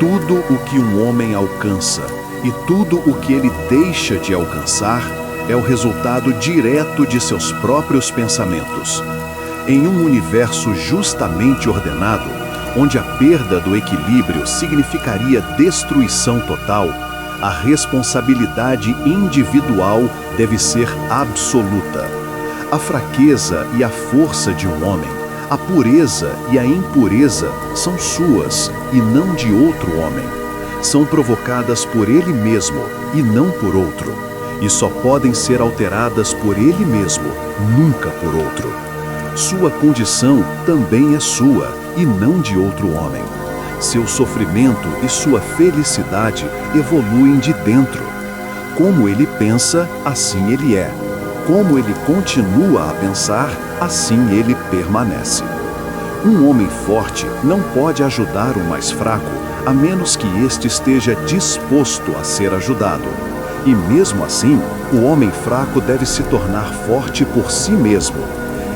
Tudo o que um homem alcança e tudo o que ele deixa de alcançar é o resultado direto de seus próprios pensamentos. Em um universo justamente ordenado, onde a perda do equilíbrio significaria destruição total, a responsabilidade individual deve ser absoluta. A fraqueza e a força de um homem, a pureza e a impureza são suas e não de outro homem. São provocadas por ele mesmo e não por outro, e só podem ser alteradas por ele mesmo, nunca por outro. Sua condição também é sua e não de outro homem. Seu sofrimento e sua felicidade evoluem de dentro. Como ele pensa, assim ele é. Como ele continua a pensar, assim ele permanece. Um homem forte não pode ajudar o mais fraco, a menos que este esteja disposto a ser ajudado. E mesmo assim, o homem fraco deve se tornar forte por si mesmo.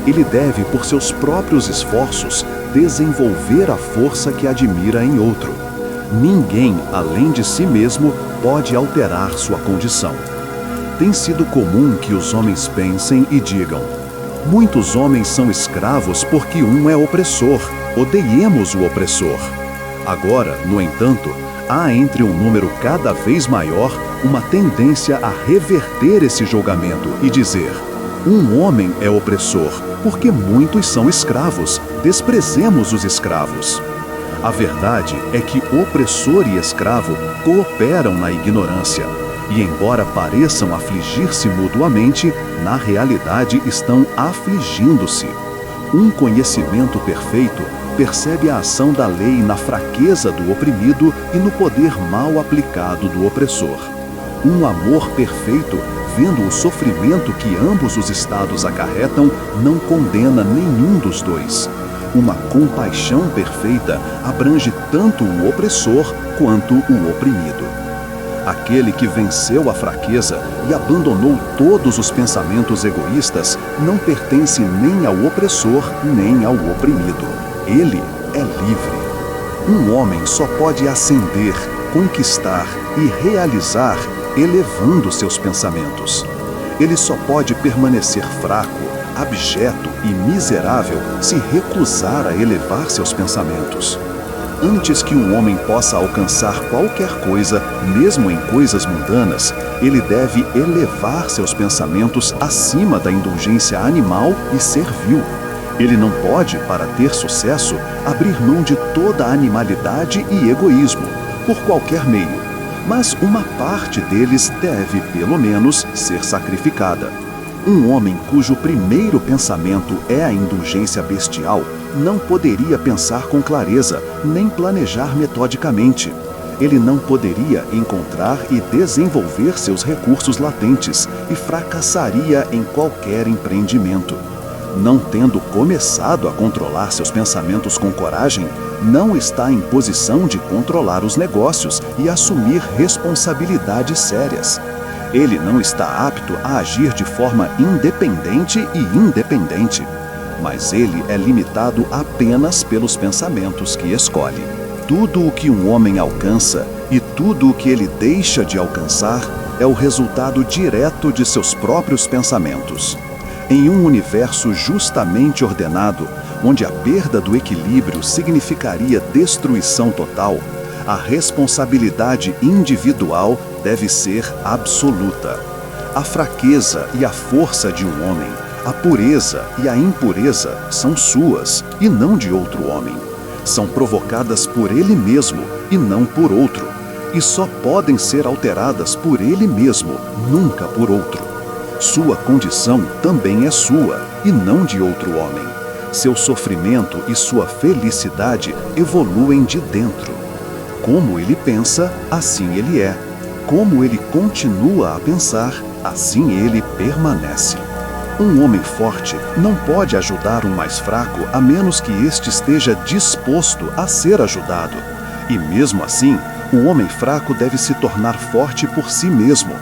Ele deve, por seus próprios esforços, desenvolver a força que admira em outro. Ninguém, além de si mesmo, pode alterar sua condição. Tem sido comum que os homens pensem e digam: muitos homens são escravos porque um é opressor, odiemos o opressor. Agora, no entanto, há entre um número cada vez maior uma tendência a reverter esse julgamento e dizer: um homem é opressor porque muitos são escravos, desprezemos os escravos. A verdade é que opressor e escravo cooperam na ignorância. E embora pareçam afligir-se mutuamente, na realidade estão afligindo-se. Um conhecimento perfeito percebe a ação da lei na fraqueza do oprimido e no poder mal aplicado do opressor. Um amor perfeito, vendo o sofrimento que ambos os estados acarretam, não condena nenhum dos dois. Uma compaixão perfeita abrange tanto o opressor quanto o oprimido. Aquele que venceu a fraqueza e abandonou todos os pensamentos egoístas não pertence nem ao opressor nem ao oprimido. Ele é livre. Um homem só pode ascender, conquistar e realizar elevando seus pensamentos. Ele só pode permanecer fraco, abjeto e miserável se recusar a elevar seus pensamentos. Antes que um homem possa alcançar qualquer coisa, mesmo em coisas mundanas, ele deve elevar seus pensamentos acima da indulgência animal e servil. Ele não pode, para ter sucesso, abrir mão de toda a animalidade e egoísmo, por qualquer meio. Mas uma parte deles deve, pelo menos, ser sacrificada. Um homem cujo primeiro pensamento é a indulgência bestial não poderia pensar com clareza, nem planejar metodicamente. Ele não poderia encontrar e desenvolver seus recursos latentes e fracassaria em qualquer empreendimento. Não tendo começado a controlar seus pensamentos com coragem, não está em posição de controlar os negócios e assumir responsabilidades sérias. Ele não está apto a agir de forma independente e independente, mas ele é limitado apenas pelos pensamentos que escolhe. Tudo o que um homem alcança e tudo o que ele deixa de alcançar é o resultado direto de seus próprios pensamentos. Em um universo justamente ordenado, onde a perda do equilíbrio significaria destruição total, a responsabilidade individual deve ser absoluta. A fraqueza e a força de um homem, a pureza e a impureza são suas e não de outro homem. São provocadas por ele mesmo e não por outro, e só podem ser alteradas por ele mesmo, nunca por outro. Sua condição também é sua e não de outro homem. Seu sofrimento e sua felicidade evoluem de dentro. Como ele pensa, assim ele é. Como ele continua a pensar, assim ele permanece. Um homem forte não pode ajudar um mais fraco a menos que este esteja disposto a ser ajudado. E mesmo assim, o homem fraco deve se tornar forte por si mesmo.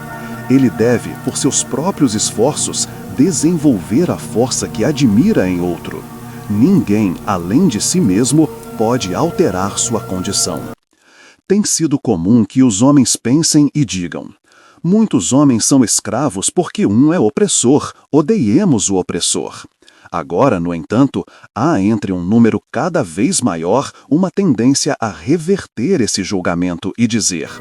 Ele deve, por seus próprios esforços, desenvolver a força que admira em outro. Ninguém, além de si mesmo, pode alterar sua condição. Tem sido comum que os homens pensem e digam: muitos homens são escravos porque um é opressor, odiemos o opressor. Agora, no entanto, há entre um número cada vez maior uma tendência a reverter esse julgamento e dizer: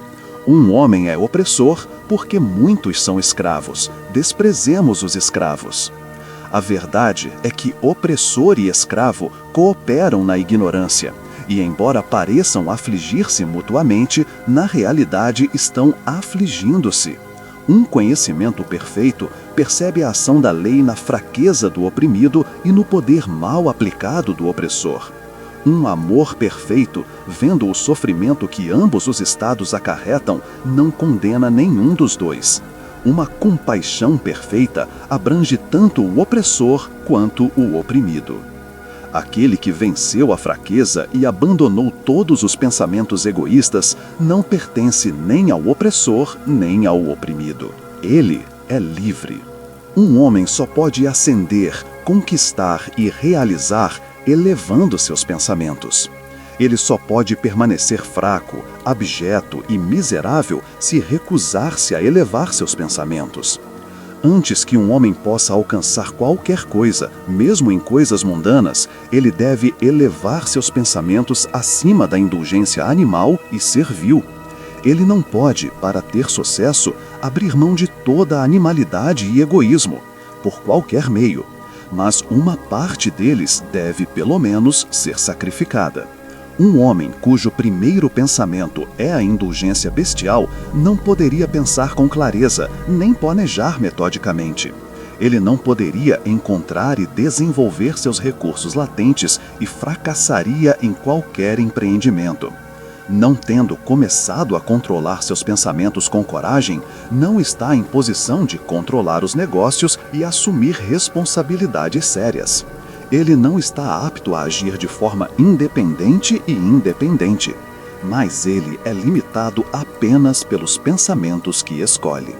um homem é opressor porque muitos são escravos, desprezemos os escravos. A verdade é que opressor e escravo cooperam na ignorância, e embora pareçam afligir-se mutuamente, na realidade estão afligindo-se. Um conhecimento perfeito percebe a ação da lei na fraqueza do oprimido e no poder mal aplicado do opressor. Um amor perfeito, vendo o sofrimento que ambos os estados acarretam, não condena nenhum dos dois. Uma compaixão perfeita abrange tanto o opressor quanto o oprimido. Aquele que venceu a fraqueza e abandonou todos os pensamentos egoístas não pertence nem ao opressor nem ao oprimido. Ele é livre. Um homem só pode ascender, conquistar e realizar elevando seus pensamentos. Ele só pode permanecer fraco, abjeto e miserável se recusar-se a elevar seus pensamentos. Antes que um homem possa alcançar qualquer coisa, mesmo em coisas mundanas, ele deve elevar seus pensamentos acima da indulgência animal e servil. Ele não pode, para ter sucesso, abrir mão de toda a animalidade e egoísmo, por qualquer meio, mas uma parte deles deve, pelo menos, ser sacrificada. Um homem cujo primeiro pensamento é a indulgência bestial não poderia pensar com clareza, nem planejar metodicamente. Ele não poderia encontrar e desenvolver seus recursos latentes e fracassaria em qualquer empreendimento. Não tendo começado a controlar seus pensamentos com coragem, não está em posição de controlar os negócios e assumir responsabilidades sérias. Ele não está apto a agir de forma independente e independente, mas ele é limitado apenas pelos pensamentos que escolhe.